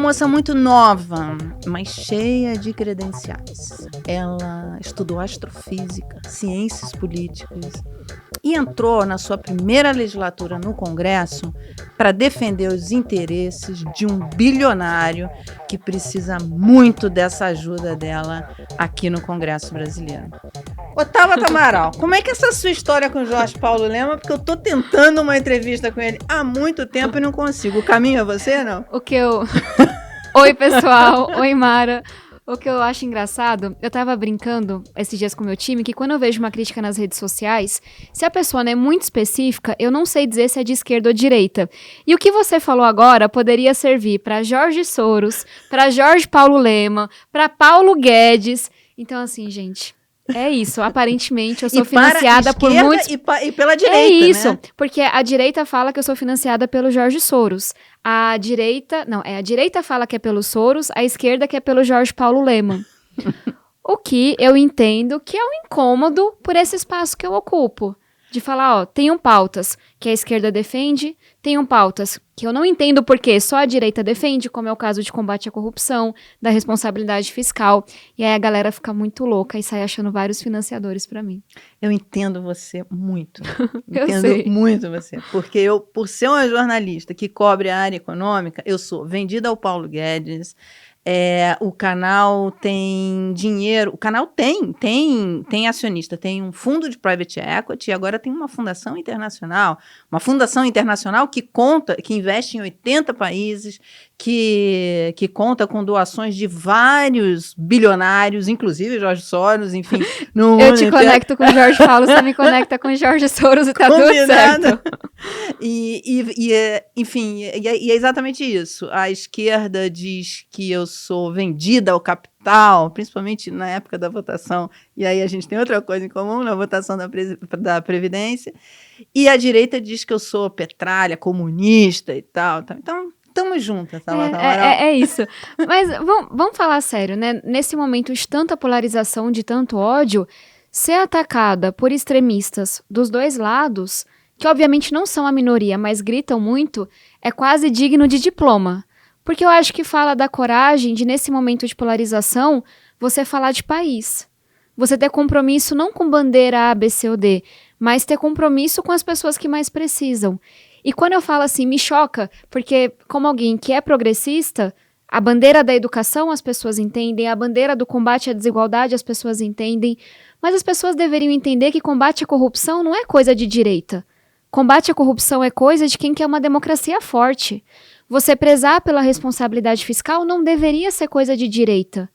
moça muito nova, mas cheia de credenciais. Ela estudou astrofísica, ciências políticas e entrou na sua primeira legislatura no Congresso para defender os interesses de um bilionário que precisa muito dessa ajuda dela aqui no Congresso brasileiro. Ô, Tabata Amaral, como é que é essa sua história com o Jorge Paulo Lema? Porque eu tô tentando uma entrevista com ele há muito tempo e não consigo. O caminho é você, não? Oi, pessoal. Oi, Mara. O que eu acho engraçado, eu tava brincando esses dias com o meu time, que quando eu vejo uma crítica nas redes sociais, se a pessoa não é muito específica, eu não sei dizer se é de esquerda ou direita. E o que você falou agora poderia servir para Jorge Soros, para Jorge Paulo Lema, para Paulo Guedes. Então, assim, gente... É isso, aparentemente eu sou financiada por muitos... E pela direita, é isso, né? Porque a direita fala que eu sou financiada pelo Jorge Soros. A direita fala que é pelo Soros, a esquerda que é pelo Jorge Paulo Lema. O que eu entendo que é um incômodo por esse espaço que eu ocupo. De falar, tenham pautas que a esquerda defende, tenham pautas que eu não entendo porque só a direita defende, como é o caso de combate à corrupção, da responsabilidade fiscal, e aí a galera fica muito louca e sai achando vários financiadores pra mim. Eu entendo você muito. Eu sei. Muito você. Porque eu, por ser uma jornalista que cobre a área econômica, eu sou vendida ao Paulo Guedes. O canal tem dinheiro, o canal tem acionista, tem um fundo de private equity e agora tem uma fundação internacional que investe em 80 países, que conta com doações de vários bilionários, inclusive Jorge Soros, enfim. Eu te conecto com o Jorge Paulo, você me conecta com o Jorge Soros e tá tudo certo. Enfim, é exatamente isso. A esquerda diz que eu sou vendida ao capital, principalmente na época da votação, e aí a gente tem outra coisa em comum na votação da Previdência, e a direita diz que eu sou petralha, comunista e tal. Então, estamos juntas, Tabata Amaral. É isso. Mas vamos falar sério, né? Nesse momento de tanta polarização, de tanto ódio, ser atacada por extremistas dos dois lados, que obviamente não são a minoria, mas gritam muito, é quase digno de diploma. Porque eu acho que fala da coragem de, nesse momento de polarização, você falar de país. Você ter compromisso não com bandeira A, B, C ou D, mas ter compromisso com as pessoas que mais precisam. E quando eu falo assim, me choca, porque como alguém que é progressista, a bandeira da educação as pessoas entendem, a bandeira do combate à desigualdade as pessoas entendem, mas as pessoas deveriam entender que combate à corrupção não é coisa de direita. Combate à corrupção é coisa de quem quer uma democracia forte. Você prezar pela responsabilidade fiscal não deveria ser coisa de direita.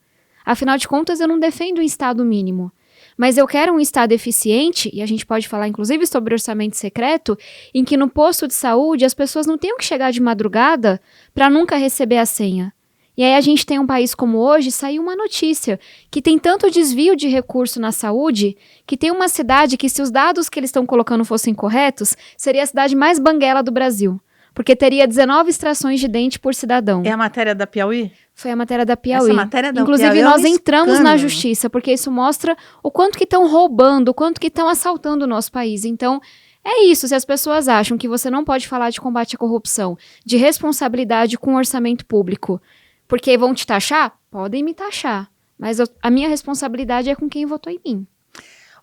Afinal de contas, eu não defendo um Estado mínimo. Mas eu quero um Estado eficiente, e a gente pode falar inclusive sobre orçamento secreto, em que no posto de saúde as pessoas não tenham que chegar de madrugada para nunca receber a senha. E aí a gente tem um país como hoje, saiu uma notícia, que tem tanto desvio de recurso na saúde, que tem uma cidade que, se os dados que eles estão colocando fossem corretos, seria a cidade mais banguela do Brasil. Porque teria 19 extrações de dente por cidadão. É a matéria da Piauí? Foi a matéria da Piauí. Essa matéria da Inclusive, Piauí nós é um entramos escândalo. na justiça, porque isso mostra o quanto que estão roubando, o quanto que estão assaltando o nosso país. Então, é isso. Se as pessoas acham que você não pode falar de combate à corrupção, de responsabilidade com o orçamento público, porque vão te taxar, podem me taxar. Mas a minha responsabilidade é com quem votou em mim.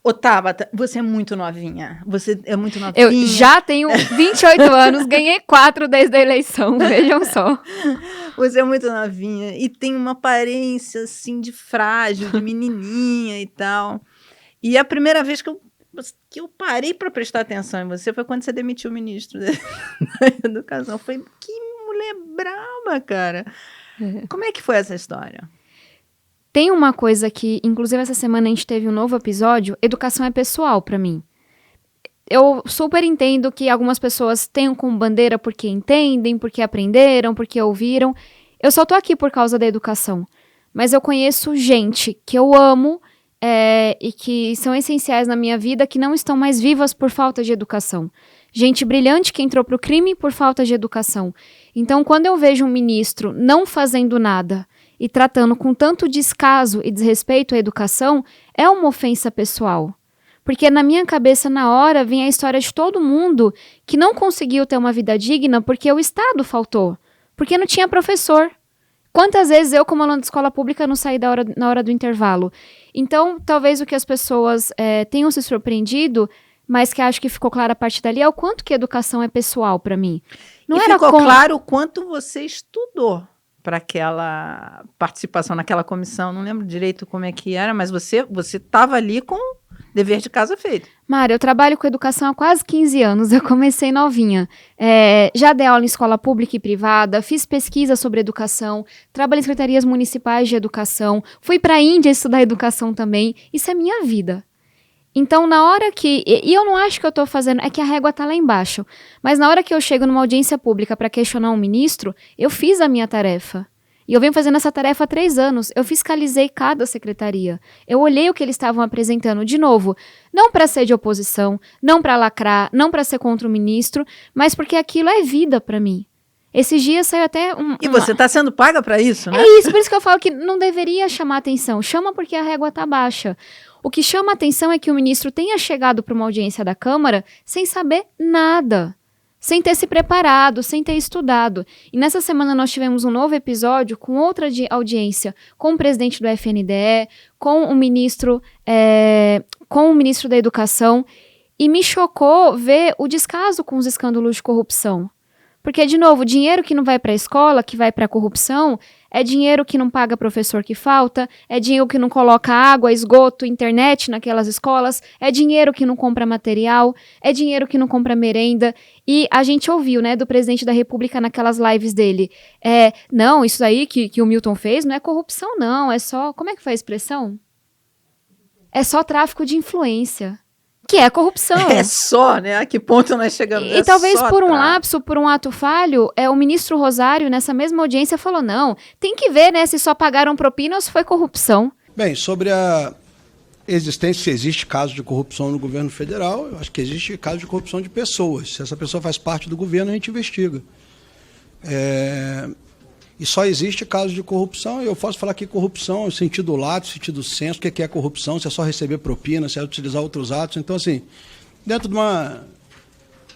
Ô, Tabata, você é muito novinha. Você é muito novinha. Eu já tenho 28 anos, ganhei 4 desde a eleição, vejam só. Você é muito novinha e tem uma aparência, assim, de frágil, de menininha e tal. E a primeira vez que eu parei para prestar atenção em você foi quando você demitiu o ministro da Educação. Foi, que mulher brava, cara. Como é que foi essa história? Tem uma coisa que, inclusive essa semana a gente teve um novo episódio, educação é pessoal pra mim. Eu super entendo que algumas pessoas tenham como bandeira porque entendem, porque aprenderam, porque ouviram. Eu só tô aqui por causa da educação. Mas eu conheço gente que eu amo e que são essenciais na minha vida que não estão mais vivas por falta de educação. Gente brilhante que entrou pro crime por falta de educação. Então, quando eu vejo um ministro não fazendo nada e tratando com tanto descaso e desrespeito à educação, é uma ofensa pessoal. Porque na minha cabeça, na hora, vem a história de todo mundo que não conseguiu ter uma vida digna porque o Estado faltou, porque não tinha professor. Quantas vezes eu, como aluna de escola pública, não saí na hora do intervalo? Então, talvez o que as pessoas tenham se surpreendido, mas que acho que ficou claro a partir dali, é o quanto que a educação é pessoal para mim. Não e era ficou claro o quanto você estudou para aquela participação naquela comissão. Não lembro direito como é que era, mas você estava ali com dever de casa feito. Mara, eu trabalho com educação há quase 15 anos, eu comecei novinha. Já dei aula em escola pública e privada, fiz pesquisa sobre educação, trabalhei em secretarias municipais de educação, fui para a Índia estudar educação também, isso é minha vida. Então, na hora que... E eu não acho que eu tô fazendo... É que a régua tá lá embaixo. Mas na hora que eu chego numa audiência pública para questionar um ministro, eu fiz a minha tarefa. E eu venho fazendo essa tarefa há 3 anos. Eu fiscalizei cada secretaria. Eu olhei o que eles estavam apresentando. De novo, não para ser de oposição, não para lacrar, não para ser contra o ministro, mas porque aquilo é vida para mim. Esses dias saiu até E você está sendo paga para isso, né? É isso, por isso que eu falo que não deveria chamar atenção. Chama porque a régua tá baixa. O que chama atenção é que o ministro tenha chegado para uma audiência da Câmara sem saber nada, sem ter se preparado, sem ter estudado. E nessa semana nós tivemos um novo episódio com outra audiência, com o presidente do FNDE, com o ministro da Educação, e me chocou ver o descaso com os escândalos de corrupção. Porque, de novo, dinheiro que não vai para a escola, que vai para a corrupção, é dinheiro que não paga professor que falta, é dinheiro que não coloca água, esgoto, internet naquelas escolas, é dinheiro que não compra material, é dinheiro que não compra merenda. E a gente ouviu, né, do presidente da República naquelas lives dele, não, isso aí que o Milton fez não é corrupção não, é só, como é que foi a expressão? É só tráfico de influência. Que é corrupção. É só, né? A que ponto nós chegamos? E talvez por um lapso, por um ato falho, o ministro Rosário, nessa mesma audiência, falou, não, tem que ver, né, se só pagaram propina ou se foi corrupção. Bem, sobre a existência, se existe caso de corrupção no governo federal, eu acho que existe caso de corrupção de pessoas. Se essa pessoa faz parte do governo, a gente investiga. E só existe caso de corrupção, eu posso falar que corrupção no sentido lato, no sentido senso, o que é corrupção, se é só receber propina, se é utilizar outros atos. Então, assim, dentro de uma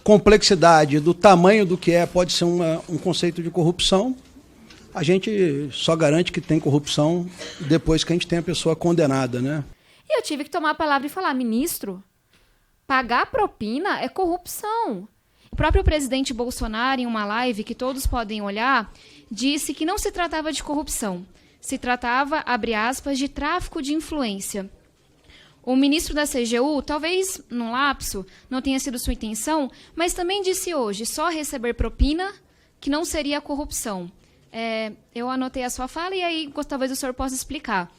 complexidade do tamanho do que pode ser um conceito de corrupção, a gente só garante que tem corrupção depois que a gente tem a pessoa condenada, né? E eu tive que tomar a palavra e falar, ministro, pagar propina é corrupção. O próprio presidente Bolsonaro, em uma live que todos podem olhar, disse que não se tratava de corrupção, se tratava, abre aspas, de tráfico de influência. O ministro da CGU, talvez num lapso, não tenha sido sua intenção, mas também disse hoje, só receber propina, que não seria corrupção. Eu anotei a sua fala e aí talvez o senhor possa explicar.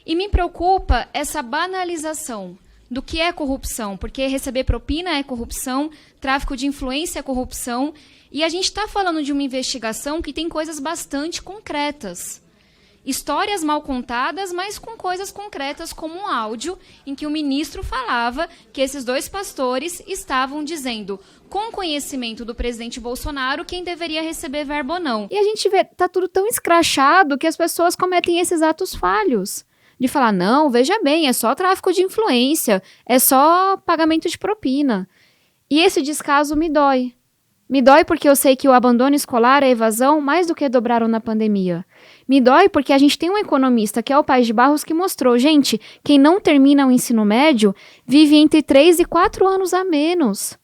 E me preocupa essa banalização do que é corrupção, porque receber propina é corrupção, tráfico de influência é corrupção, e a gente está falando de uma investigação que tem coisas bastante concretas. Histórias mal contadas, mas com coisas concretas, como um áudio em que o ministro falava que esses 2 pastores estavam dizendo, com conhecimento do presidente Bolsonaro, quem deveria receber verba ou não. E a gente vê, tá tudo tão escrachado que as pessoas cometem esses atos falhos. De falar, não, veja bem, é só tráfico de influência, é só pagamento de propina. E esse descaso me dói. Me dói porque eu sei que o abandono escolar e a evasão mais do que dobraram na pandemia. Me dói porque a gente tem um economista, que é o Paes de Barros, que mostrou, gente, quem não termina o ensino médio vive entre 3 e 4 anos a menos.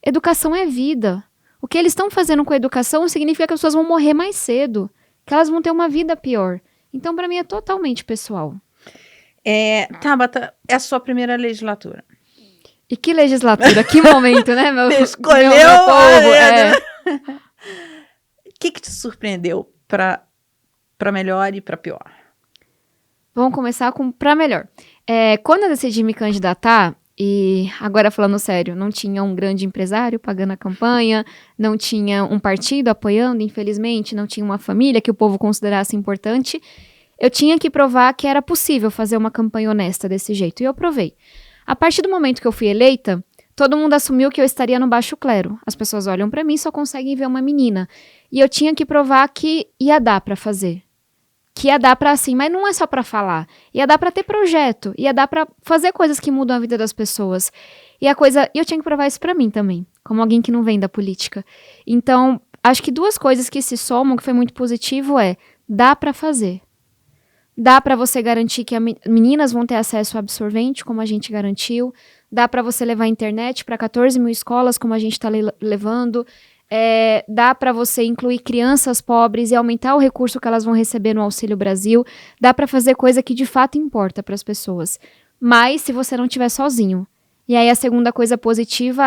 Educação é vida. O que eles estão fazendo com a educação significa que as pessoas vão morrer mais cedo, que elas vão ter uma vida pior. Então, para mim, é totalmente pessoal. Tabata, é a sua primeira legislatura. E que legislatura, que momento, né, meu Escolheu meu povo. O que te surpreendeu para melhor e para pior? Vamos começar com para melhor. Quando eu decidi me candidatar, e agora falando sério, não tinha um grande empresário pagando a campanha, não tinha um partido apoiando, infelizmente, não tinha uma família que o povo considerasse importante, eu tinha que provar que era possível fazer uma campanha honesta desse jeito, e eu provei. A partir do momento que eu fui eleita, todo mundo assumiu que eu estaria no baixo clero. As pessoas olham pra mim e só conseguem ver uma menina. E eu tinha que provar que ia dar pra fazer. Que ia dar pra, assim, mas não é só pra falar. Ia dar pra ter projeto. Ia dar pra fazer coisas que mudam a vida das pessoas. E eu tinha que provar isso pra mim também, como alguém que não vem da política. Então, acho que 2 coisas que se somam, que foi muito positivo, Dá para fazer. Dá para você garantir que meninas vão ter acesso ao absorvente, como a gente garantiu. Dá para você levar a internet para 14 mil escolas, como a gente está levando. Dá para você incluir crianças pobres e aumentar o recurso que elas vão receber no Auxílio Brasil. Dá para fazer coisa que de fato importa para as pessoas. Mas se você não estiver sozinho. E aí a segunda coisa positiva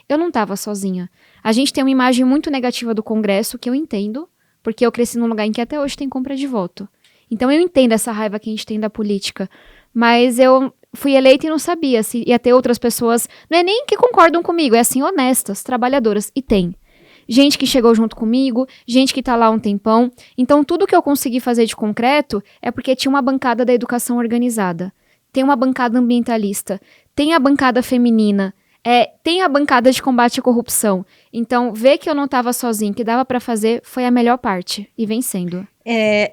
eu não estava sozinha. A gente tem uma imagem muito negativa do Congresso, que eu entendo, porque eu cresci num lugar em que até hoje tem compra de voto. Então eu entendo essa raiva que a gente tem da política. Mas eu fui eleita e não sabia se ia ter outras pessoas, não é nem que concordam comigo, é assim, honestas, trabalhadoras. E tem. Gente que chegou junto comigo, gente que tá lá há um tempão. Então tudo que eu consegui fazer de concreto é porque tinha uma bancada da educação organizada. Tem uma bancada ambientalista, tem a bancada feminina, tem a bancada de combate à corrupção. Então, ver que eu não estava sozinha, que dava para fazer, foi a melhor parte, e vem sendo.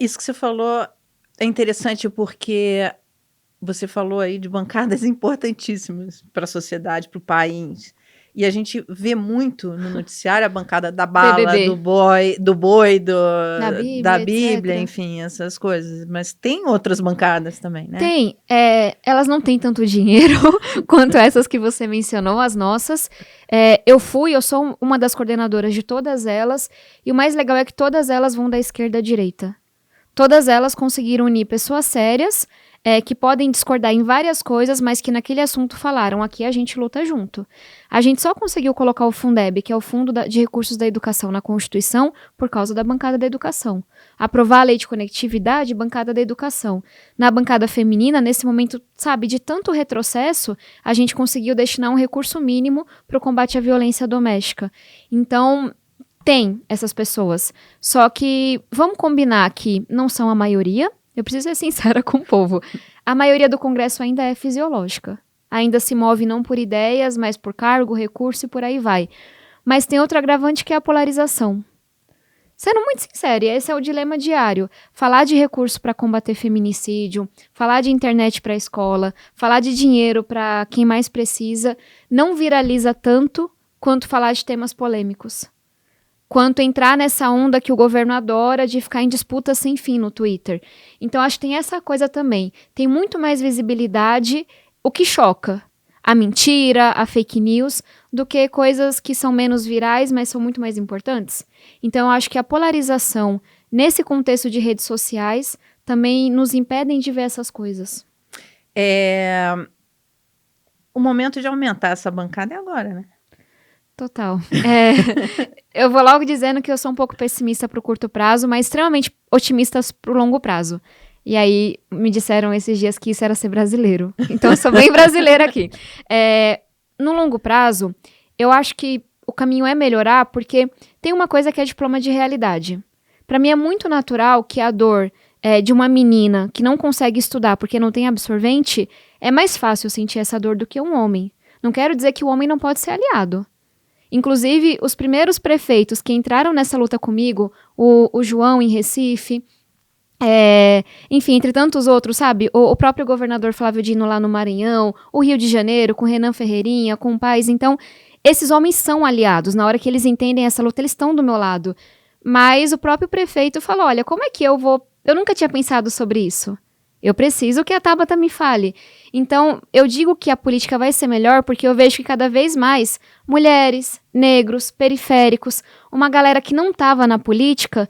Isso que você falou é interessante porque você falou aí de bancadas importantíssimas para a sociedade, para o país. E a gente vê muito no noticiário a bancada da bala, BBB. do boi, Da da Bíblia, etc. enfim, essas coisas. Mas tem outras bancadas também, né? Tem. Elas não têm tanto dinheiro quanto essas que você mencionou, as nossas. Eu sou uma das coordenadoras de todas elas. E o mais legal é que todas elas vão da esquerda à direita. Todas elas conseguiram unir pessoas sérias, que podem discordar em várias coisas, mas que naquele assunto falaram, aqui a gente luta junto. A gente só conseguiu colocar o Fundeb, que é o Fundo de Recursos da Educação, na Constituição, por causa da bancada da educação. Aprovar a lei de conectividade, bancada da educação. Na bancada feminina, nesse momento, sabe, de tanto retrocesso, a gente conseguiu destinar um recurso mínimo para o combate à violência doméstica. Então, tem essas pessoas. Só que, vamos combinar que não são a maioria. Eu preciso ser sincera com o povo. A maioria do Congresso ainda é fisiológica. Ainda se move não por ideias, mas por cargo, recurso e por aí vai. Mas tem outro agravante que é a polarização. Sendo muito sincera, esse é o dilema diário. Falar de recurso para combater feminicídio, falar de internet para a escola, falar de dinheiro para quem mais precisa, não viraliza tanto quanto falar de temas polêmicos. Quanto entrar nessa onda que o governo adora de ficar em disputa sem fim no Twitter. Então, acho que tem essa coisa também. Tem muito mais visibilidade, o que choca. A mentira, a fake news, do que coisas que são menos virais, mas são muito mais importantes. Então, eu acho que a polarização, nesse contexto de redes sociais, também nos impedem de ver essas coisas. O momento de aumentar essa bancada é agora, né? Total. Eu vou logo dizendo que eu sou um pouco pessimista para o curto prazo, mas extremamente otimista para o longo prazo. E aí, me disseram esses dias que isso era ser brasileiro. Então, eu sou bem brasileira aqui. No longo prazo, eu acho que o caminho é melhorar, porque tem uma coisa que é diploma de realidade. Para mim, é muito natural que a dor de uma menina que não consegue estudar porque não tem absorvente, é mais fácil sentir essa dor do que um homem. Não quero dizer que o homem não pode ser aliado. Inclusive, os primeiros prefeitos que entraram nessa luta comigo, o João em Recife, enfim, entre tantos outros, sabe? O próprio governador Flávio Dino lá no Maranhão, o Rio de Janeiro, com Renan Ferreirinha, com o Paes. Então, esses homens são aliados. Na hora que eles entendem essa luta, eles estão do meu lado. Mas o próprio prefeito falou, olha, como é que eu vou... Eu nunca tinha pensado sobre isso. Eu preciso que a Tabata me fale. Então, eu digo que a política vai ser melhor porque eu vejo que cada vez mais mulheres, negros, periféricos, uma galera que não estava na política,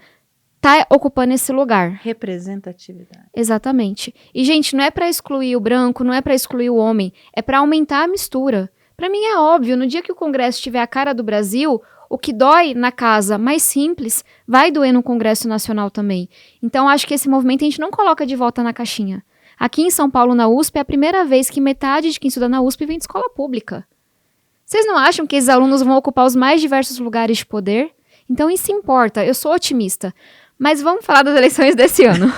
tá ocupando esse lugar. Representatividade. Exatamente. E, gente, não é para excluir o branco, não é para excluir o homem, é para aumentar a mistura. Para mim é óbvio, no dia que o Congresso tiver a cara do Brasil, o que dói na casa mais simples vai doer no Congresso Nacional também. Então, acho que esse movimento a gente não coloca de volta na caixinha. Aqui em São Paulo, na USP, é a primeira vez que metade de quem estuda na USP vem de escola pública. Vocês não acham que esses alunos vão ocupar os mais diversos lugares de poder? Então, isso importa. Eu sou otimista. Mas vamos falar das eleições desse ano.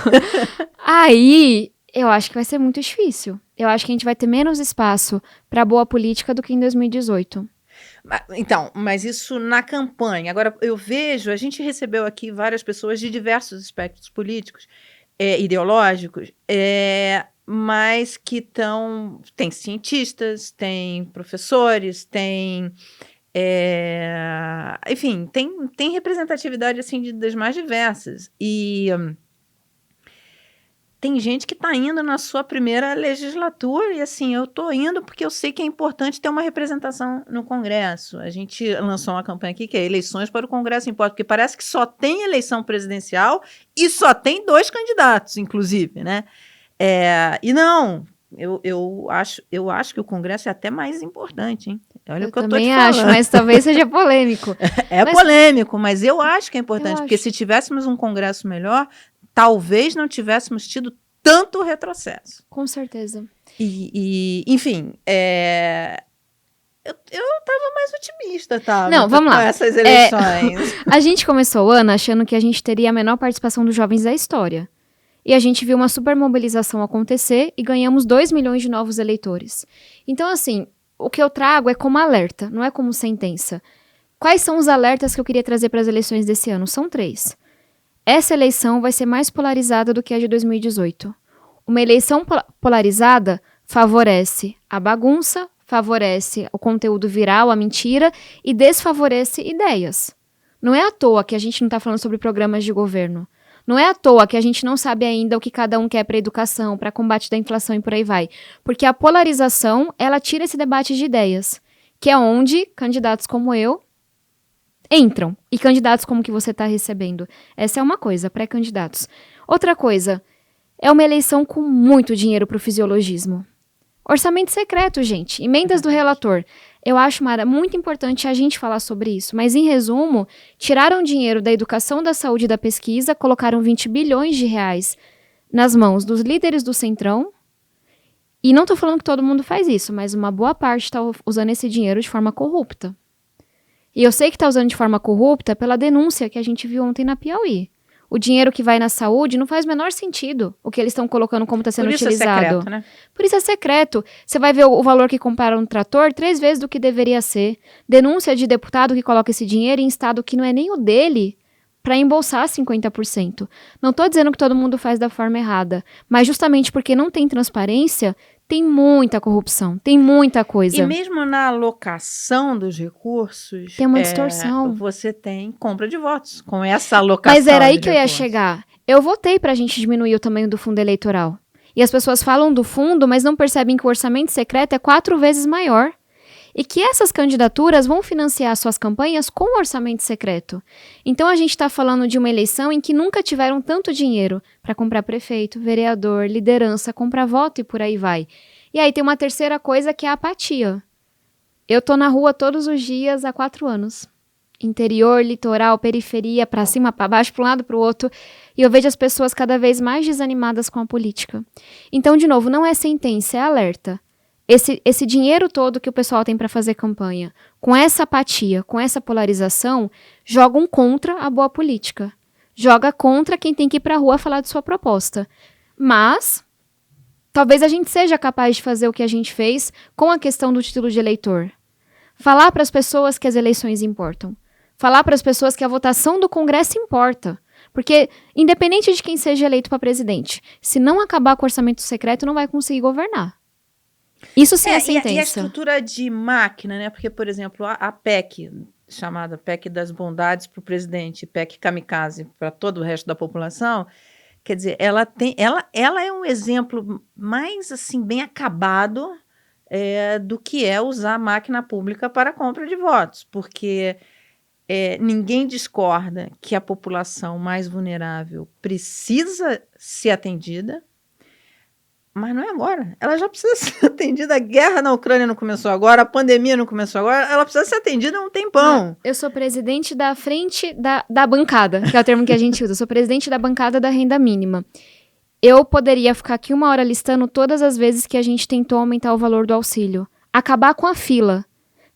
Aí, eu acho que vai ser muito difícil. Eu acho que a gente vai ter menos espaço para boa política do que em 2018. Então, mas isso na campanha. Agora, eu vejo, a gente recebeu aqui várias pessoas de diversos espectros políticos, ideológicos, mas que estão... Tem cientistas, tem professores, tem... enfim, tem representatividade assim, das mais diversas. E tem gente que está indo na sua primeira legislatura e assim, eu estou indo porque eu sei que é importante ter uma representação no Congresso. A gente lançou uma campanha aqui que é eleições para o Congresso importa, porque parece que só tem eleição presidencial e só tem 2 candidatos, inclusive, né? E não, eu acho que o Congresso é até mais importante, hein? Olha o que eu tô te falando. Eu também acho, mas talvez seja polêmico. Polêmico, mas eu acho que é importante, porque acho. se tivéssemos um Congresso melhor, talvez não tivéssemos tido tanto retrocesso. Com certeza. Enfim, eu estava mais otimista, tá? Não, vamos lá. Com essas eleições. A gente começou o ano achando que a gente teria a menor participação dos jovens da história. E a gente viu uma super mobilização acontecer e ganhamos 2 milhões de novos eleitores. Então, assim, o que eu trago é como alerta, não é como sentença. Quais são os alertas que eu queria trazer para as eleições desse ano? São 3. Essa eleição vai ser mais polarizada do que a de 2018. Uma eleição polarizada favorece a bagunça, favorece o conteúdo viral, a mentira, e desfavorece ideias. Não é à toa que a gente não está falando sobre programas de governo. Não é à toa que a gente não sabe ainda o que cada um quer para a educação, para combate da inflação e por aí vai. Porque a polarização, ela tira esse debate de ideias, que é onde candidatos como eu entram. E candidatos como que você está recebendo. Essa é uma coisa, pré-candidatos. Outra coisa, é uma eleição com muito dinheiro para o fisiologismo. Orçamento secreto, gente. Emendas do relator. Eu acho, Mara, muito importante a gente falar sobre isso. Mas, em resumo, tiraram dinheiro da educação, da saúde e da pesquisa, colocaram 20 bilhões de reais nas mãos dos líderes do Centrão. E não estou falando que todo mundo faz isso, mas uma boa parte está usando esse dinheiro de forma corrupta. E eu sei que está usando de forma corrupta pela denúncia que a gente viu ontem na Piauí. O dinheiro que vai na saúde não faz o menor sentido o que eles estão colocando como está sendo utilizado. Por isso é secreto, né? Por isso é secreto. Você vai ver o valor que compraram no trator 3 vezes do que deveria ser. Denúncia de deputado que coloca esse dinheiro em estado que não é nem o dele para embolsar 50%. Não estou dizendo que todo mundo faz da forma errada, mas justamente porque não tem transparência, tem muita corrupção, tem muita coisa. E mesmo na alocação dos recursos... Tem uma distorção. Você tem compra de votos com essa alocação. Mas era aí que eu ia chegar. Eu votei pra gente diminuir o tamanho do fundo eleitoral. E as pessoas falam do fundo, mas não percebem que o orçamento secreto é 4 vezes maior. E que essas candidaturas vão financiar suas campanhas com o orçamento secreto. Então a gente está falando de uma eleição em que nunca tiveram tanto dinheiro para comprar prefeito, vereador, liderança, comprar voto e por aí vai. E aí tem uma terceira coisa que é a apatia. Eu tô na rua todos os dias há 4 anos. Interior, litoral, periferia, para cima, para baixo, para um lado, para o outro. E eu vejo as pessoas cada vez mais desanimadas com a política. Então, de novo, não é sentença, é alerta. Esse dinheiro todo que o pessoal tem para fazer campanha, com essa apatia, com essa polarização, jogam contra a boa política. Joga contra quem tem que ir para a rua falar de sua proposta. Mas, talvez a gente seja capaz de fazer o que a gente fez com a questão do título de eleitor. Falar para as pessoas que as eleições importam. Falar para as pessoas que a votação do Congresso importa. Porque, independente de quem seja eleito para presidente, se não acabar com o orçamento secreto, não vai conseguir governar. Isso sim é sentença. E a estrutura de máquina, né? Porque, por exemplo, a PEC, chamada PEC das bondades para o presidente, PEC kamikaze para todo o resto da população, quer dizer, ela é um exemplo mais, assim, bem acabado do que é usar a máquina pública para a compra de votos, porque ninguém discorda que a população mais vulnerável precisa ser atendida, mas não é agora. Ela já precisa ser atendida. A guerra na Ucrânia não começou agora, a pandemia não começou agora, ela precisa ser atendida há um tempão. Eu sou presidente da frente da bancada, que é o termo que a gente usa. Eu sou presidente da bancada da renda mínima. Eu poderia ficar aqui 1 hora listando todas as vezes que a gente tentou aumentar o valor do auxílio. Acabar com a fila.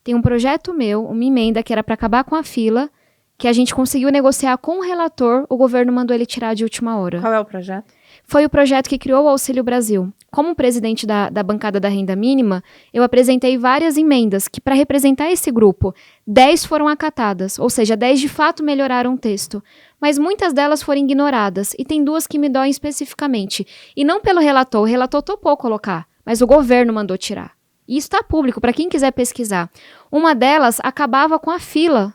Tem um projeto meu, uma emenda que era para acabar com a fila, que a gente conseguiu negociar com o relator, o governo mandou ele tirar de última hora. Qual é o projeto? Foi o projeto que criou o Auxílio Brasil. Como presidente da bancada da renda mínima, eu apresentei várias emendas que, para representar esse grupo, 10 foram acatadas, ou seja, 10 de fato melhoraram o texto. Mas muitas delas foram ignoradas, e tem 2 que me doem especificamente. E não pelo relator, o relator topou colocar, mas o governo mandou tirar. E isso está público, para quem quiser pesquisar. Uma delas acabava com a fila.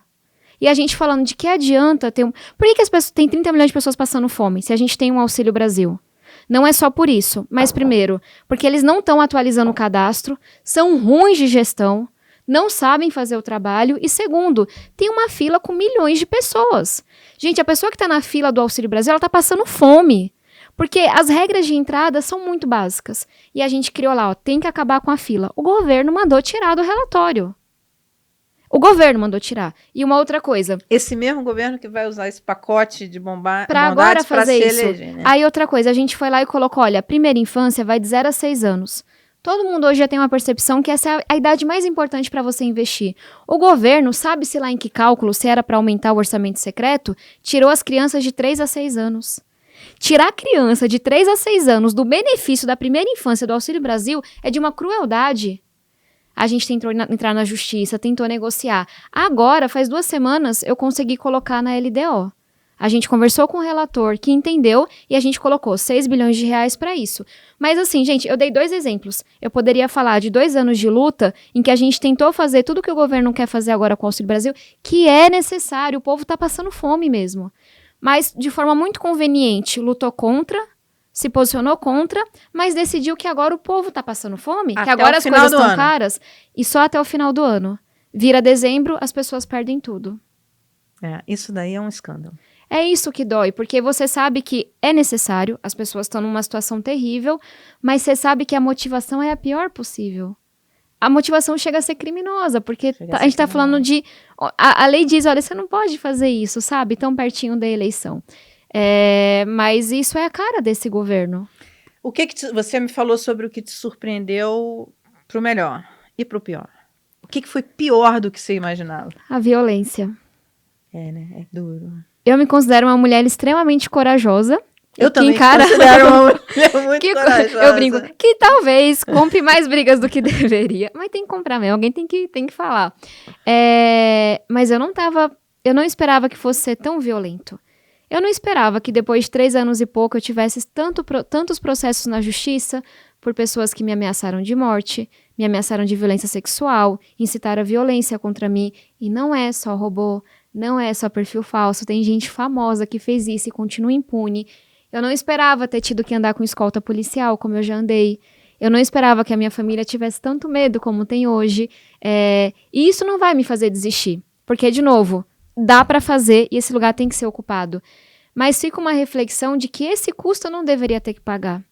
E a gente falando de que adianta ter Por que as pessoas tem 30 milhões de pessoas passando fome se a gente tem um Auxílio Brasil? Não é só por isso, mas primeiro, porque eles não estão atualizando o cadastro, são ruins de gestão, não sabem fazer o trabalho e segundo, tem uma fila com milhões de pessoas. Gente, a pessoa que está na fila do Auxílio Brasil, ela está passando fome, porque as regras de entrada são muito básicas. E a gente criou lá, ó, tem que acabar com a fila. O governo mandou tirar do relatório. O governo mandou tirar. E uma outra coisa. Esse mesmo governo que vai usar esse pacote de para agora fazer isso. Eleger, né? Aí outra coisa, a gente foi lá e colocou, olha, primeira infância vai de 0 a 6 anos. Todo mundo hoje já tem uma percepção que essa é a idade mais importante para você investir. O governo, sabe-se lá em que cálculo, se era para aumentar o orçamento secreto, tirou as crianças de 3 a 6 anos. Tirar a criança de 3 a 6 anos do benefício da primeira infância do Auxílio Brasil é de uma crueldade. A gente tentou entrar na justiça, tentou negociar. Agora, faz 2 semanas, eu consegui colocar na LDO. A gente conversou com o relator, que entendeu, e a gente colocou 6 bilhões de reais para isso. Mas assim, gente, eu dei 2 exemplos. Eu poderia falar de 2 anos de luta, em que a gente tentou fazer tudo que o governo quer fazer agora com o Auxílio Brasil, que é necessário, o povo está passando fome mesmo. Mas, de forma muito conveniente, lutou contra, se posicionou contra, mas decidiu que agora o povo tá passando fome, que agora as coisas estão caras, e só até o final do ano. Vira dezembro, as pessoas perdem tudo. Isso daí é um escândalo. É isso que dói, porque você sabe que é necessário, as pessoas estão numa situação terrível, mas você sabe que a motivação é a pior possível. A motivação chega a ser criminosa, porque a gente tá falando de... A lei diz, olha, você não pode fazer isso, sabe? Tão pertinho da eleição. Mas isso é a cara desse governo. O que você me falou sobre o que te surpreendeu pro melhor e pro pior? O que foi pior do que você imaginava? A violência. Né? É duro. Eu me considero uma mulher extremamente corajosa. Eu também considero uma mulher muito corajosa. Eu brinco que talvez compre mais brigas do que deveria. Mas tem que comprar mesmo, alguém tem que falar. Mas eu não esperava que fosse ser tão violento. Eu não esperava que depois de 3 anos e pouco eu tivesse tantos processos na justiça por pessoas que me ameaçaram de morte, me ameaçaram de violência sexual, incitaram a violência contra mim. E não é só robô, não é só perfil falso, tem gente famosa que fez isso e continua impune. Eu não esperava ter tido que andar com escolta policial, como eu já andei. Eu não esperava que a minha família tivesse tanto medo como tem hoje. E isso não vai me fazer desistir. Porque, de novo, dá pra fazer e esse lugar tem que ser ocupado. Mas fica uma reflexão de que esse custo eu não deveria ter que pagar.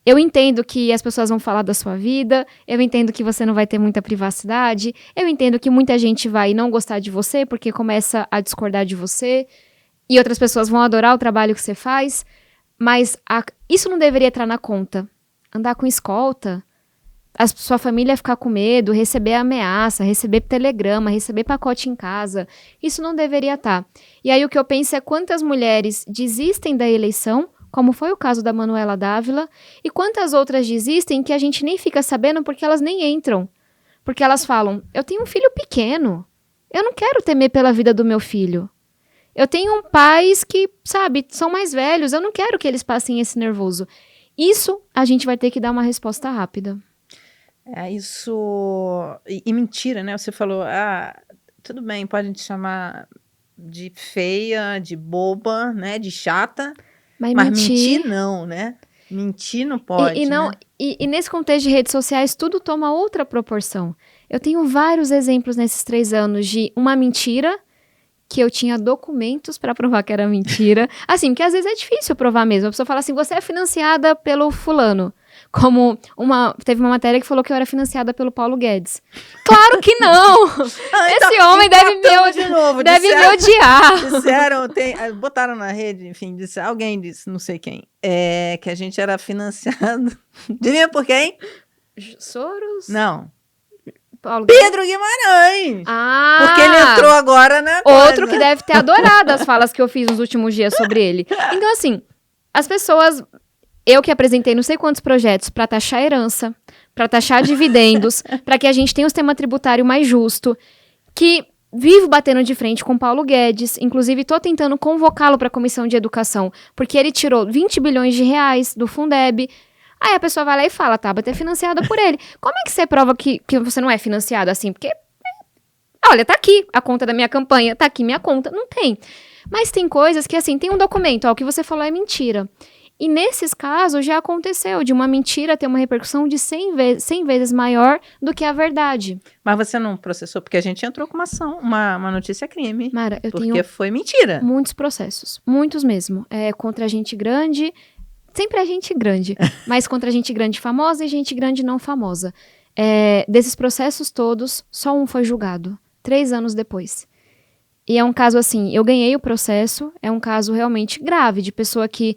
Eu entendo que as pessoas vão falar da sua vida, eu entendo que você não vai ter muita privacidade, eu entendo que muita gente vai não gostar de você porque começa a discordar de você, e outras pessoas vão adorar o trabalho que você faz, mas isso não deveria entrar na conta. Andar com escolta, a sua família ficar com medo, receber ameaça, receber telegrama, receber pacote em casa, isso não deveria estar. E aí o que eu penso é quantas mulheres desistem da eleição, como foi o caso da Manuela Dávila, e quantas outras desistem que a gente nem fica sabendo porque elas nem entram. Porque elas falam, eu tenho um filho pequeno, eu não quero temer pela vida do meu filho. Eu tenho pais que, sabe, são mais velhos, eu não quero que eles passem esse nervoso. Isso a gente vai ter que dar uma resposta rápida. E mentira, né? Você falou, tudo bem, pode te chamar de feia, de boba, né? De chata, mas mentir não, né? Mentir não pode, né? E nesse contexto de redes sociais, tudo toma outra proporção. Eu tenho vários exemplos nesses 3 anos de uma mentira que eu tinha documentos para provar que era mentira. Assim, porque às vezes é difícil provar mesmo. A pessoa fala assim, você é financiada pelo fulano. Teve uma matéria que falou que eu era financiada pelo Paulo Guedes. Claro que não! Esse homem deve me odiar. Disseram, botaram na rede, enfim, alguém disse, não sei quem, que a gente era financiado. Adivinha por quem? Soros? Não. Paulo Pedro Guimarães! Porque ele entrou agora, né? Outro que deve ter adorado as falas que eu fiz nos últimos dias sobre ele. Então, assim, as pessoas... Eu que apresentei não sei quantos projetos para taxar herança, para taxar dividendos, para que a gente tenha um sistema tributário mais justo, que vivo batendo de frente com Paulo Guedes, inclusive estou tentando convocá-lo para a Comissão de Educação, porque ele tirou 20 bilhões de reais do Fundeb. Aí a pessoa vai lá e fala, Tabata é financiada por ele. Como é que você prova que você não é financiado assim? Porque, olha, tá aqui a conta da minha campanha, tá aqui minha conta. Não tem. Mas tem coisas que, assim, tem um documento, o que você falou é mentira. E nesses casos já aconteceu de uma mentira ter uma repercussão de 100 vezes maior do que a verdade. Mas você não processou? Porque a gente entrou com uma ação, uma notícia crime. Mara, eu porque tenho foi mentira. muitos processos, muitos mesmo. Contra gente grande, sempre é gente grande, mas contra gente grande famosa e gente grande não famosa. Desses processos todos, só um foi julgado, 3 anos depois. E é um caso assim, eu ganhei o processo, é um caso realmente grave, de pessoa que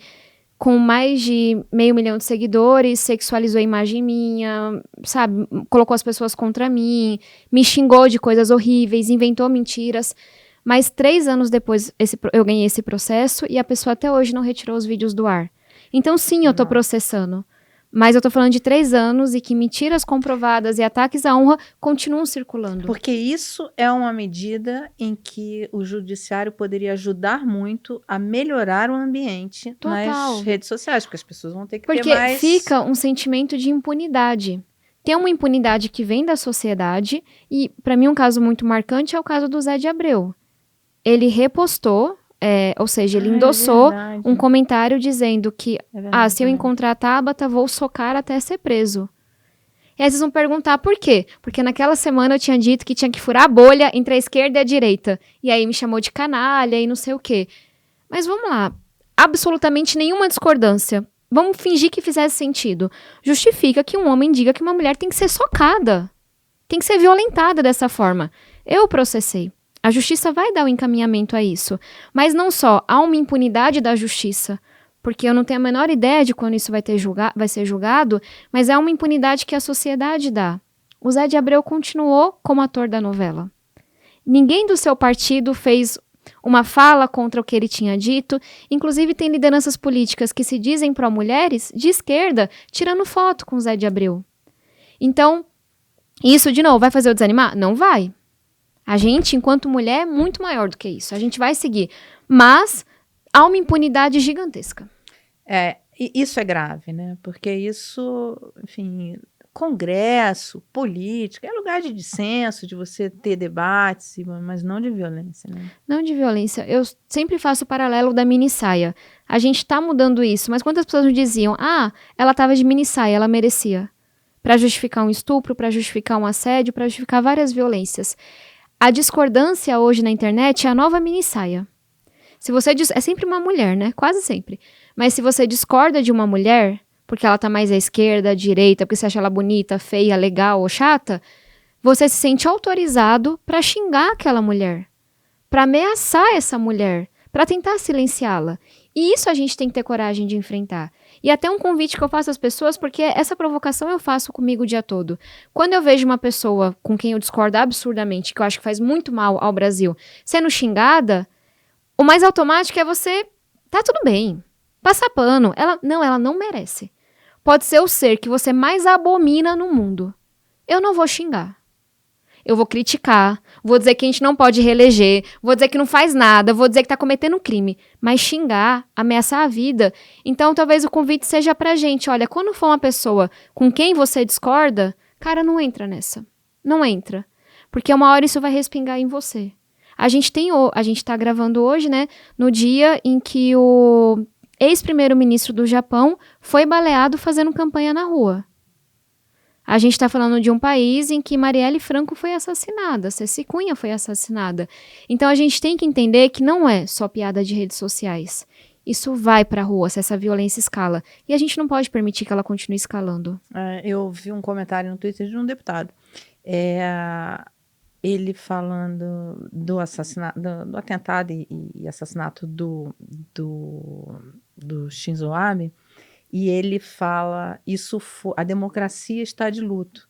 com mais de 500 mil de seguidores, sexualizou a imagem minha, sabe, colocou as pessoas contra mim, me xingou de coisas horríveis, inventou mentiras. Mas 3 anos depois eu ganhei esse processo e a pessoa até hoje não retirou os vídeos do ar. Então sim, eu tô processando. Mas eu tô falando de 3 anos e que mentiras comprovadas e ataques à honra continuam circulando. Porque isso é uma medida em que o judiciário poderia ajudar muito a melhorar o ambiente nas redes sociais, porque as pessoas vão ter que ter mais... Porque fica um sentimento de impunidade. Tem uma impunidade que vem da sociedade e, para mim, um caso muito marcante é o caso do Zé de Abreu. Ele repostou, ou seja, ele endossou um comentário dizendo que, se eu encontrar a Tabata, vou socar até ser preso. E aí vocês vão perguntar por quê? Porque naquela semana eu tinha dito que tinha que furar a bolha entre a esquerda e a direita. E aí me chamou de canalha e não sei o quê. Mas vamos lá, absolutamente nenhuma discordância. Vamos fingir que fizesse sentido. Justifica que um homem diga que uma mulher tem que ser socada. Tem que ser violentada dessa forma. Eu processei. A justiça vai dar o encaminhamento a isso. Mas não só, há uma impunidade da justiça, porque eu não tenho a menor ideia de quando isso vai ser julgado, mas é uma impunidade que a sociedade dá. O Zé de Abreu continuou como ator da novela. Ninguém do seu partido fez uma fala contra o que ele tinha dito, inclusive tem lideranças políticas que se dizem pró-mulheres, de esquerda, tirando foto com o Zé de Abreu. Então, isso, de novo, vai fazer eu desanimar? Não vai. A gente, enquanto mulher, é muito maior do que isso. A gente vai seguir. Mas há uma impunidade gigantesca. E isso é grave, né? Porque isso, enfim, congresso, política, é lugar de dissenso, de você ter debates, mas não de violência, né? Não de violência. Eu sempre faço o paralelo da mini saia. A gente tá mudando isso, mas quantas pessoas me diziam, ela tava de mini saia, ela merecia. Pra justificar um estupro, pra justificar um assédio, pra justificar várias violências. A discordância hoje na internet é a nova mini saia. Se você é sempre uma mulher, né? Quase sempre. Mas se você discorda de uma mulher, porque ela tá mais à esquerda, à direita, porque você acha ela bonita, feia, legal ou chata, você se sente autorizado pra xingar aquela mulher, pra ameaçar essa mulher, pra tentar silenciá-la. E isso a gente tem que ter coragem de enfrentar. E até um convite que eu faço às pessoas, porque essa provocação eu faço comigo o dia todo. Quando eu vejo uma pessoa com quem eu discordo absurdamente, que eu acho que faz muito mal ao Brasil, sendo xingada, o mais automático é você, tá tudo bem, passar pano. Ela não merece. Pode ser o ser que você mais abomina no mundo. Eu não vou xingar. Eu vou criticar, vou dizer que a gente não pode reeleger, vou dizer que não faz nada, vou dizer que tá cometendo um crime. Mas xingar, ameaçar a vida. Então, talvez o convite seja pra gente, olha, quando for uma pessoa com quem você discorda, cara, não entra nessa. Não entra. Porque uma hora isso vai respingar em você. A gente tá gravando hoje, né, no dia em que o ex-primeiro-ministro do Japão foi baleado fazendo campanha na rua. A gente está falando de um país em que Marielle Franco foi assassinada, Ceci Cunha foi assassinada. Então a gente tem que entender que não é só piada de redes sociais. Isso vai para a rua, se essa violência escala. E a gente não pode permitir que ela continue escalando. Eu vi um comentário no Twitter de um deputado. Ele falando do assassinato, do atentado e assassinato do Shinzo Abe. E ele fala, a democracia está de luto.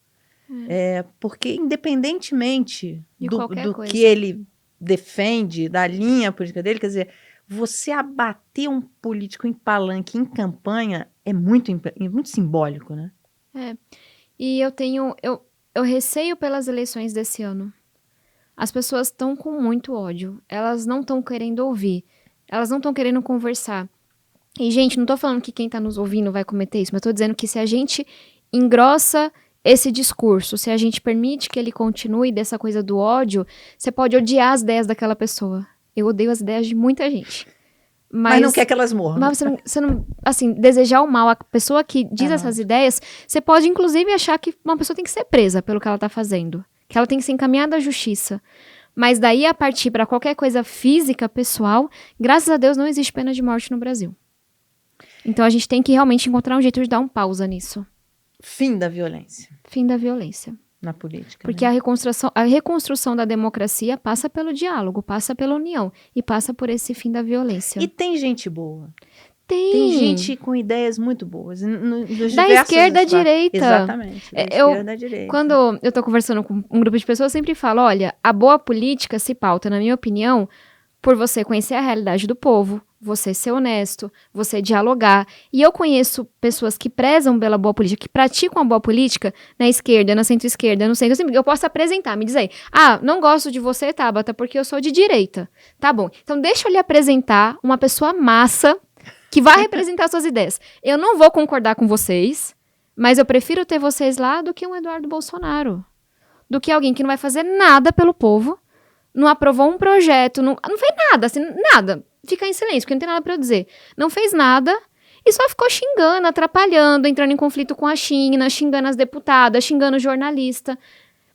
Porque independentemente do que ele defende, da linha política dele, quer dizer, você abater um político em palanque, em campanha, é muito simbólico, né? E eu receio pelas eleições desse ano. As pessoas estão com muito ódio. Elas não estão querendo ouvir. Elas não estão querendo conversar. E, gente, não tô falando que quem tá nos ouvindo vai cometer isso, mas tô dizendo que se a gente engrossa esse discurso, se a gente permite que ele continue dessa coisa do ódio, você pode odiar as ideias daquela pessoa. Eu odeio as ideias de muita gente. Mas não quer que elas morram. Mas você não, assim, desejar o mal à pessoa que diz essas ideias, você pode, inclusive, achar que uma pessoa tem que ser presa pelo que ela tá fazendo. Que ela tem que ser encaminhada à justiça. Mas daí, a partir para qualquer coisa física, pessoal, graças a Deus, não existe pena de morte no Brasil. Então, a gente tem que realmente encontrar um jeito de dar um pausa nisso. Fim da violência. Fim da violência. Na política. Porque a reconstrução da democracia passa pelo diálogo, passa pela união e passa por esse fim da violência. E tem gente boa. Tem gente com ideias muito boas. Da esquerda à direita. Exatamente. Da esquerda à direita. Quando eu tô conversando com um grupo de pessoas, eu sempre falo, olha, a boa política se pauta, na minha opinião, por você conhecer a realidade do povo, você ser honesto, você dialogar. E eu conheço pessoas que prezam pela boa política, que praticam a boa política na esquerda, na centro-esquerda, no centro. Eu posso apresentar, me dizer, não gosto de você, Tabata, porque eu sou de direita. Tá bom, então deixa eu lhe apresentar uma pessoa massa que vai representar suas ideias. Eu não vou concordar com vocês, mas eu prefiro ter vocês lá do que um Eduardo Bolsonaro. Do que alguém que não vai fazer nada pelo povo, não aprovou um projeto, não fez nada, assim, nada. Fica em silêncio, porque não tem nada pra eu dizer. Não fez nada e só ficou xingando, atrapalhando, entrando em conflito com a China, xingando as deputadas, xingando o jornalista.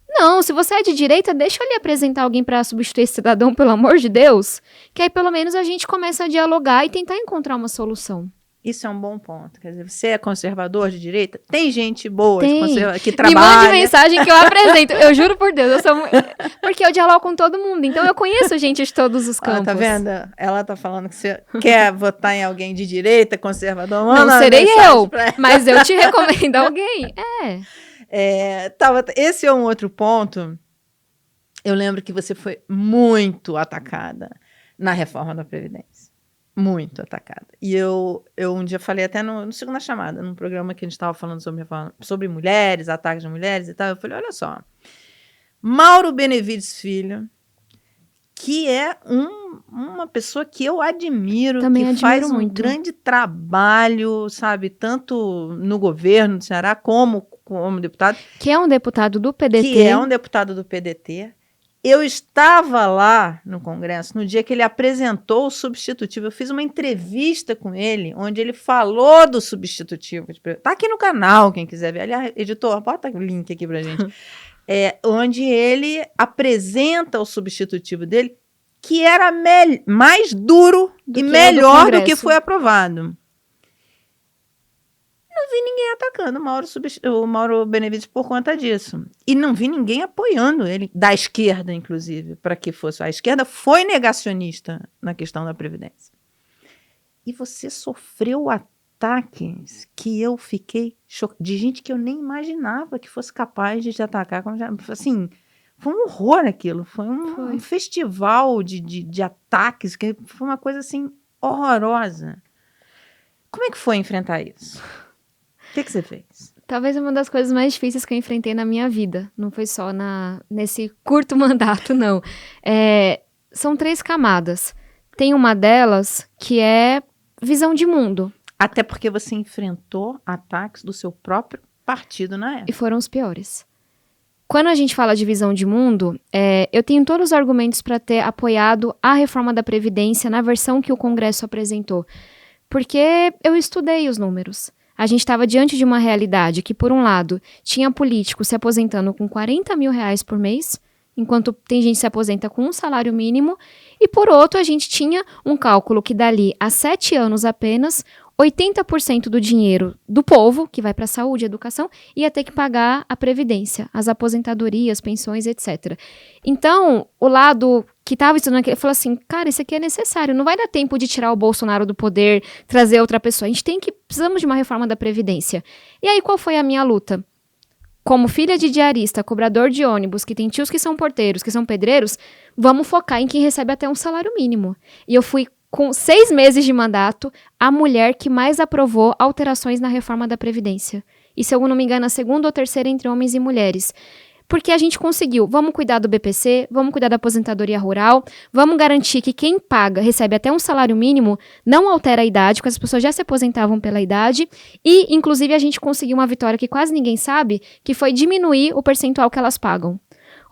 Não, se você é de direita, deixa eu lhe apresentar alguém pra substituir esse cidadão, pelo amor de Deus. Que aí pelo menos a gente começa a dialogar e tentar encontrar uma solução. Isso é um bom ponto. Quer dizer, você é conservador de direita? Tem gente boa que Me trabalha. mande mensagem que eu apresento. Eu juro por Deus. Porque eu dialogo com todo mundo. Então eu conheço gente de todos os campos. Tá vendo? Ela tá falando que você quer votar em alguém de direita, conservador. Não serei eu, mas eu te recomendo alguém. Esse é um outro ponto. Eu lembro que você foi muito atacada na reforma da Previdência. Muito atacada. E eu um dia falei até no Segunda Chamada, num programa que a gente estava falando sobre mulheres, ataques de mulheres e tal. Eu falei, olha só, Mauro Benevides Filho, que é uma pessoa que eu admiro, também que faz um muito. grande trabalho, sabe, tanto no governo do Ceará como deputado. Que é um deputado do PDT. Que é um deputado do PDT. Eu estava lá no Congresso no dia que ele apresentou o substitutivo. Eu fiz uma entrevista com ele, onde ele falou do substitutivo. Tá aqui no canal, quem quiser ver. Aliás, editor, bota o link aqui pra gente. Onde ele apresenta o substitutivo dele, que era mais duro e melhor do que foi aprovado. Não vi ninguém atacando o Mauro Benevides por conta disso. E não vi ninguém apoiando ele, da esquerda, inclusive, para que fosse. A esquerda foi negacionista na questão da Previdência. E você sofreu ataques que eu fiquei chocada, de gente que eu nem imaginava que fosse capaz de te atacar. Assim, foi um horror aquilo. Foi um festival de ataques, que foi uma coisa assim horrorosa. Como é que foi enfrentar isso? O que você fez? Talvez uma das coisas mais difíceis que eu enfrentei na minha vida. Não foi só nesse curto mandato, não. São 3 camadas. Tem uma delas que é visão de mundo. Até porque você enfrentou ataques do seu próprio partido na época. E foram os piores. Quando a gente fala de visão de mundo, eu tenho todos os argumentos para ter apoiado a reforma da Previdência na versão que o Congresso apresentou. Porque eu estudei os números. A gente estava diante de uma realidade que, por um lado, tinha político se aposentando com R$40 mil por mês, enquanto tem gente que se aposenta com um salário mínimo, e por outro, a gente tinha um cálculo que dali a 7 anos apenas, 80% do dinheiro do povo, que vai para a saúde e educação, ia ter que pagar a previdência, as aposentadorias, pensões, etc. Então, o lado que estava estudando aquilo falou assim, cara, isso aqui é necessário, não vai dar tempo de tirar o Bolsonaro do poder, trazer outra pessoa, precisamos de uma reforma da Previdência. E aí, qual foi a minha luta? Como filha de diarista, cobrador de ônibus, que tem tios que são porteiros, que são pedreiros, vamos focar em quem recebe até um salário mínimo. E eu fui, com 6 meses de mandato, a mulher que mais aprovou alterações na reforma da Previdência. E, se eu não me engano, a 2ª ou 3ª entre homens e mulheres. Porque a gente conseguiu, vamos cuidar do BPC, vamos cuidar da aposentadoria rural, vamos garantir que quem paga, recebe até um salário mínimo, não altera a idade, porque as pessoas já se aposentavam pela idade, e, inclusive, a gente conseguiu uma vitória que quase ninguém sabe, que foi diminuir o percentual que elas pagam.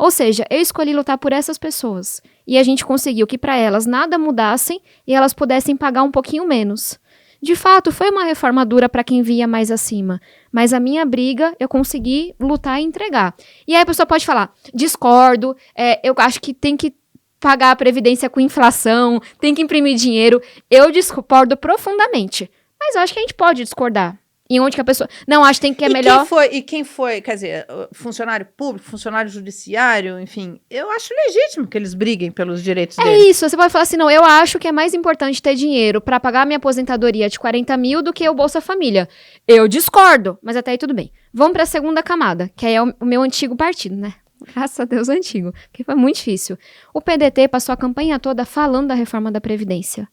Ou seja, eu escolhi lutar por essas pessoas. E a gente conseguiu que para elas nada mudassem e elas pudessem pagar um pouquinho menos. De fato, foi uma reforma dura para quem via mais acima. Mas a minha briga, eu consegui lutar e entregar. E aí a pessoa pode falar, discordo, eu acho que tem que pagar a previdência com inflação, tem que imprimir dinheiro. Eu discordo profundamente. Mas eu acho que a gente pode discordar. Em onde que a pessoa... Não, acho que tem que é melhor... Quem foi, quer dizer, funcionário público, funcionário judiciário, enfim, eu acho legítimo que eles briguem pelos direitos deles. É isso, você pode falar assim, não, eu acho que é mais importante ter dinheiro pra pagar a minha aposentadoria de 40 mil do que o Bolsa Família. Eu discordo, mas até aí tudo bem. Vamos pra segunda camada, que aí é o meu antigo partido, né? Graças a Deus antigo, porque foi muito difícil. O PDT passou a campanha toda falando da reforma da Previdência,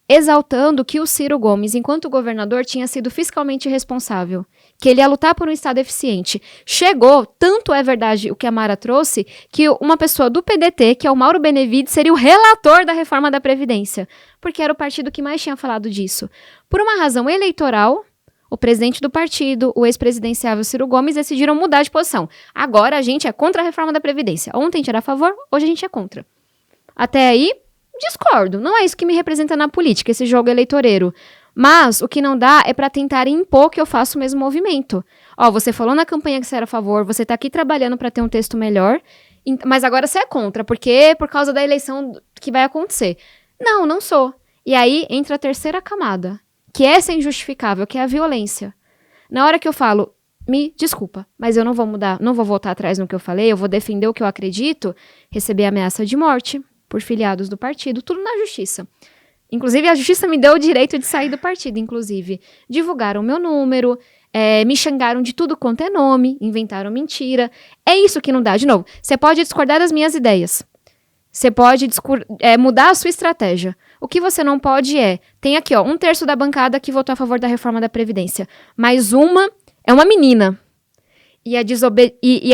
exaltando que o Ciro Gomes, enquanto governador, tinha sido fiscalmente responsável, que ele ia lutar por um Estado eficiente. Chegou, tanto é verdade o que a Mara trouxe, que uma pessoa do PDT, que é o Mauro Benevides, seria o relator da reforma da Previdência, porque era o partido que mais tinha falado disso. Por uma razão eleitoral, o presidente do partido, o ex-presidenciável Ciro Gomes, decidiram mudar de posição. Agora a gente é contra a reforma da Previdência. Ontem a gente era a favor, hoje a gente é contra. Até aí, discordo. Não é isso que me representa na política, esse jogo eleitoreiro. Mas o que não dá é pra tentar impor que eu faça o mesmo movimento. Ó, você falou na campanha que você era a favor, você tá aqui trabalhando pra ter um texto melhor, mas agora você é contra, porque por causa da eleição que vai acontecer. Não, não sou. E aí entra a terceira camada, que essa é injustificável, que é a violência. Na hora que eu falo, me desculpa, mas eu não vou mudar, não vou voltar atrás no que eu falei, eu vou defender o que eu acredito, receber ameaça de morte por filiados do partido, tudo na justiça. Inclusive, a justiça me deu o direito de sair do partido, inclusive. Divulgaram meu número, me xingaram de tudo quanto é nome, inventaram mentira. É isso que não dá. De novo, você pode discordar das minhas ideias. Você pode mudar a sua estratégia. O que você não pode tem aqui, ó, 1/3 da bancada que votou a favor da reforma da Previdência. Mais uma é uma menina. E a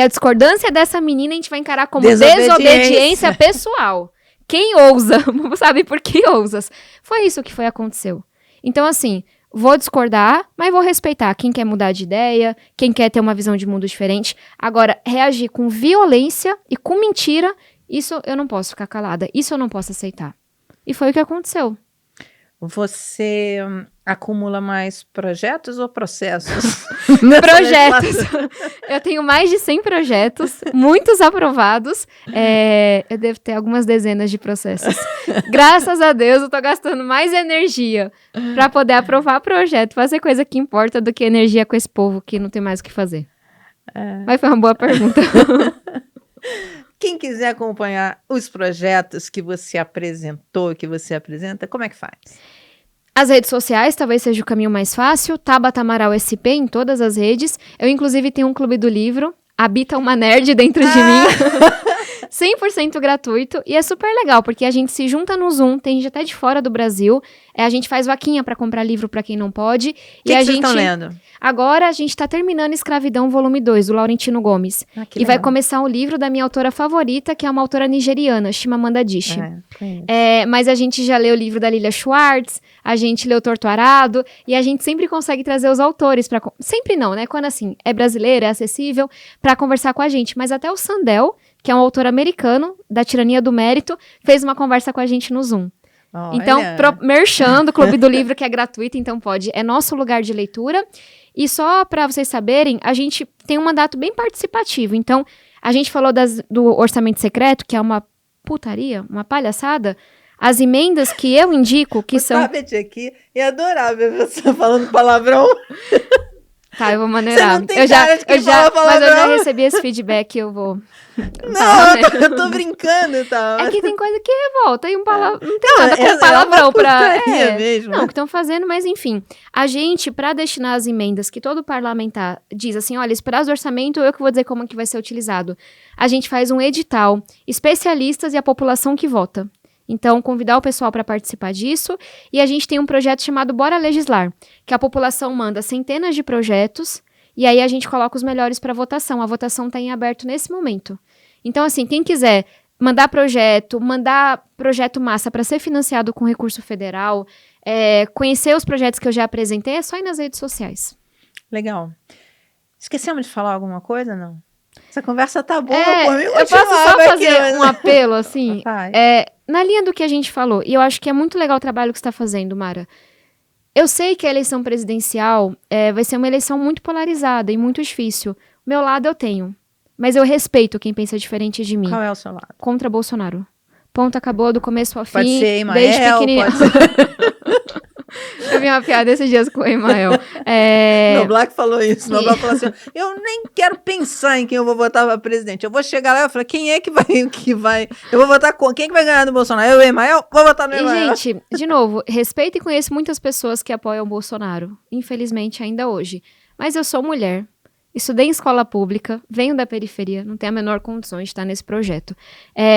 discordância dessa menina a gente vai encarar como desobediência pessoal. Quem ousa? Sabe por que ousas? Foi isso que aconteceu. Então, assim, vou discordar, mas vou respeitar quem quer mudar de ideia, quem quer ter uma visão de mundo diferente. Agora, reagir com violência e com mentira, isso eu não posso ficar calada. Isso eu não posso aceitar. E foi o que aconteceu. Você acumula mais projetos ou processos? Projetos. Eu tenho mais de 100 projetos, muitos aprovados. Eu devo ter algumas dezenas de processos. Graças a Deus, eu tô gastando mais energia para poder aprovar projeto, fazer coisa que importa do que energia com esse povo que não tem mais o que fazer. Mas foi uma boa pergunta. Quem quiser acompanhar os projetos que você apresentou, que você apresenta, como é que faz? As redes sociais talvez seja o caminho mais fácil. Tabata Amaral SP em todas as redes. Eu, inclusive, tenho um clube do livro. Habita uma nerd dentro de mim. 100% gratuito. E é super legal, porque a gente se junta no Zoom. Tem gente até de fora do Brasil. A gente faz vaquinha pra comprar livro pra quem não pode. O que vocês estão lendo? Agora a gente tá terminando Escravidão, volume 2, do Laurentino Gomes. E vai começar um livro da minha autora favorita, que é uma autora nigeriana, Chimamanda Adichie. Mas a gente já leu o livro da Lilia Schwartz, a gente leu Torto Arado, e a gente sempre consegue trazer os autores pra... Sempre não, né? Quando, assim, é brasileiro, é acessível, pra conversar com a gente. Mas até o Sandel, que é um autor americano, da Tirania do Mérito, fez uma conversa com a gente no Zoom. Olha. Então, merchando o Clube do Livro, que é gratuito, então pode. É nosso lugar de leitura. E só para vocês saberem, a gente tem um mandato bem participativo. Então, a gente falou do orçamento secreto, que é uma putaria, uma palhaçada. As emendas que eu indico, que são... Tabet aqui ia adorar ver você falando palavrão. Tá, eu vou maneirar. Você não tem cara de quem fala palavrão. Mas eu já recebi esse feedback, eu vou... Não, eu tô brincando e tal. É que tem coisa que revolta e não tem nada com palavrão pra... mesmo. Não, o que estão fazendo, mas enfim. A gente, pra destinar as emendas que todo parlamentar diz assim, olha, esse prazo do orçamento, eu que vou dizer como que vai ser utilizado. A gente faz um edital, especialistas e a população que vota. Então, convidar o pessoal para participar disso. E a gente tem um projeto chamado Bora Legislar, que a população manda centenas de projetos e aí a gente coloca os melhores para votação. A votação está em aberto nesse momento. Então, assim, quem quiser mandar projeto massa para ser financiado com recurso federal, conhecer os projetos que eu já apresentei, é só ir nas redes sociais. Legal. Esquecemos de falar alguma coisa, não? Essa conversa tá boa, por mim eu posso só fazer um apelo, assim, na linha do que a gente falou, e eu acho que é muito legal o trabalho que você está fazendo, Mara. Eu sei que a eleição presidencial vai ser uma eleição muito polarizada e muito difícil. Meu lado eu tenho, mas eu respeito quem pensa diferente de mim. Qual é o seu lado? Contra Bolsonaro. Ponto, acabou, do começo ao fim. Pode ser Emael, desde pequenininha. pode ser... Eu vi uma piada esses dias com o Emael. No Black falou isso. No Black falou assim, eu nem quero pensar em quem eu vou votar para presidente. Eu vou chegar lá e falar, quem é que vai... Eu vou votar com... Quem é que vai ganhar do Bolsonaro? Eu, o Emael? Vou votar no Emael. E, gente, de novo, respeito e conheço muitas pessoas que apoiam o Bolsonaro. Infelizmente, ainda hoje. Mas eu sou mulher. Estudei em escola pública, venho da periferia, não tenho a menor condição de estar nesse projeto.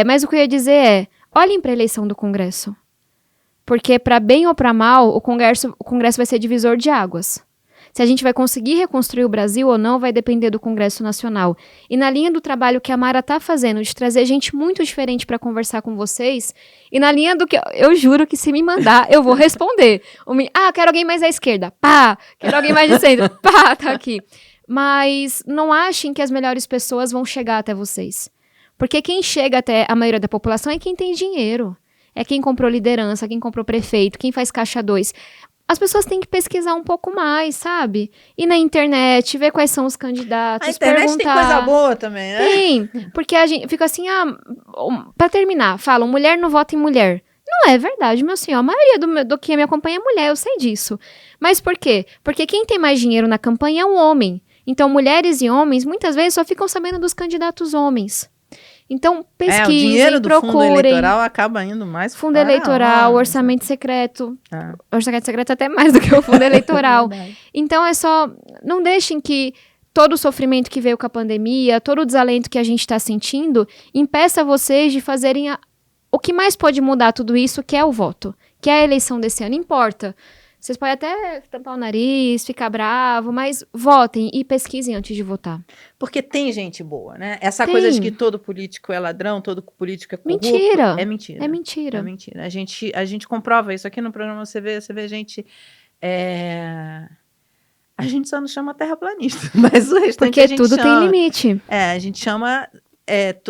Mas o que eu ia dizer é, olhem para a eleição do Congresso. Porque, para bem ou para mal, o Congresso vai ser divisor de águas. Se a gente vai conseguir reconstruir o Brasil ou não, vai depender do Congresso Nacional. E na linha do trabalho que a Mara está fazendo, de trazer gente muito diferente para conversar com vocês, e na linha do que eu juro que se me mandar, eu vou responder. Quero alguém mais à esquerda. Pá! Quero alguém mais de centro. Pá! Tá aqui. Mas não achem que as melhores pessoas vão chegar até vocês. Porque quem chega até a maioria da população é quem tem dinheiro. É quem comprou liderança, quem comprou prefeito, quem faz caixa 2. As pessoas têm que pesquisar um pouco mais, sabe? Ir na internet, ver quais são os candidatos, a internet perguntar. tem coisa boa também, né? Tem, porque a gente fica assim, pra terminar, falam, mulher não vota em mulher. Não é verdade, meu senhor. A maioria do que me acompanha é mulher, eu sei disso. Mas por quê? Porque quem tem mais dinheiro na campanha é um homem. Então, mulheres e homens, muitas vezes, só ficam sabendo dos candidatos homens. Então, pesquisem, o dinheiro do procurem. fundo eleitoral acaba indo mais fundo eleitoral, orçamento secreto. Orçamento secreto até mais do que o fundo eleitoral. Então, é só... Não deixem que todo o sofrimento que veio com a pandemia, todo o desalento que a gente está sentindo, impeça vocês de fazerem o que mais pode mudar tudo isso, que é o voto. Que é a eleição desse ano. Importa. Vocês podem até tampar o nariz, ficar bravo, mas votem e pesquisem antes de votar. Porque tem gente boa, né? Essa coisa de que todo político é ladrão, todo político é corrupto. Mentira. É mentira. É mentira. É mentira. A gente comprova isso aqui no programa, você vê gente... A gente só não chama terraplanista, mas o restante porque a gente tudo chama... tem limite. A gente chama...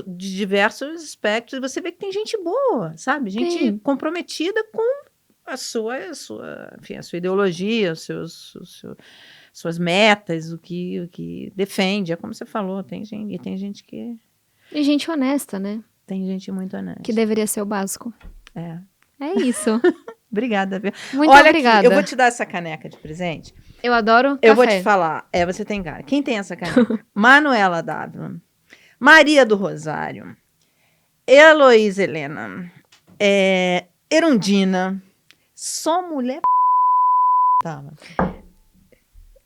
de diversos aspectos, e você vê que tem gente boa, sabe? Gente comprometida com a sua ideologia, suas metas, o que defende. É como você falou, tem gente que... E gente honesta, né? Tem gente muito honesta. Que deveria ser o básico. É isso. Obrigada, Bia. Muito Olha obrigada. Aqui, eu vou te dar essa caneca de presente. Eu adoro Eu vou café. te falar. Você tem cara. Quem tem essa caneca? Manuela Dávila, Maria do Rosário, Heloísa Helena, Erundina, só mulher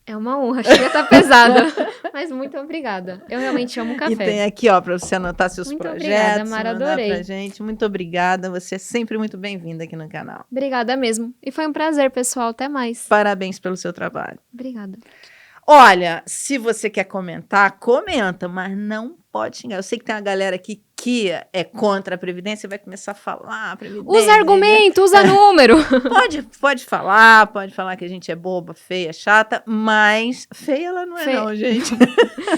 É uma honra, chega a tá pesada. Mas muito obrigada. Eu realmente amo café. E tem aqui, ó, para você anotar seus muito projetos. Obrigada, Mara, adorei. Pra gente. Muito obrigada. Você é sempre muito bem-vinda aqui no canal. Obrigada mesmo. E foi um prazer, pessoal. Até mais. Parabéns pelo seu trabalho. Obrigada. Olha, se você quer comentar, comenta, mas não pode xingar. Eu sei que tem uma galera aqui que é contra a Previdência e vai começar a falar. Usa argumento, usa número. Pode falar que a gente é boba, feia, chata, mas feia ela não é não, gente.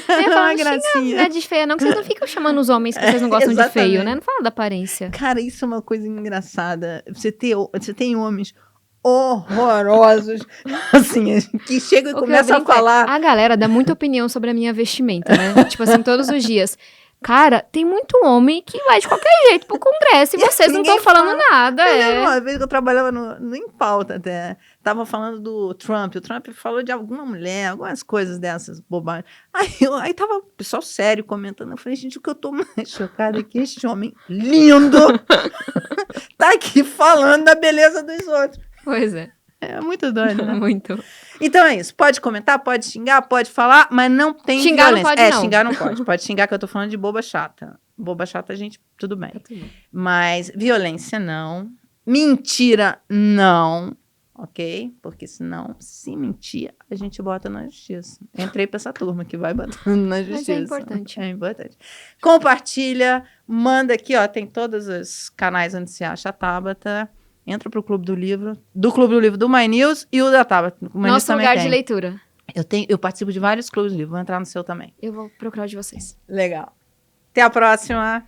É uma gracinha. Não é de feia não, que vocês não ficam chamando os homens que vocês não gostam de feio, né? Não fala da aparência. Cara, isso é uma coisa engraçada. Você tem homens horrorosos, assim, que chegam e começam a falar. A galera dá muita opinião sobre a minha vestimenta, né? Tipo assim, todos os dias. Cara, tem muito homem que vai de qualquer jeito pro Congresso e vocês não estão falando nada. Uma vez que eu trabalhava no Em Pauta até, tava falando do Trump. O Trump falou de alguma mulher, algumas coisas dessas bobagens. Aí tava o pessoal sério comentando. Eu falei, gente, o que eu tô mais chocada é que este homem lindo tá aqui falando da beleza dos outros. Pois é. É muito doido, né? Muito. Então é isso. Pode comentar, pode xingar, pode falar, mas não tem xingar violência. Não pode, não. Xingar não pode. Pode xingar que eu tô falando de boba chata. Boba chata, gente, tudo bem. Mas violência, não. Mentira, não. Ok? Porque senão, se mentir, a gente bota na justiça. Entrei pra essa turma que vai botando na justiça. Mas é importante. É importante. Compartilha, manda aqui, ó. Tem todos os canais onde se acha a Tabata. Entra pro Clube do Livro. Do Clube do Livro do My News e o da Tabata. Nosso lugar de leitura. Eu participo de vários clubes livres, vou entrar no seu também. Eu vou procurar o de vocês. Legal. Até a próxima.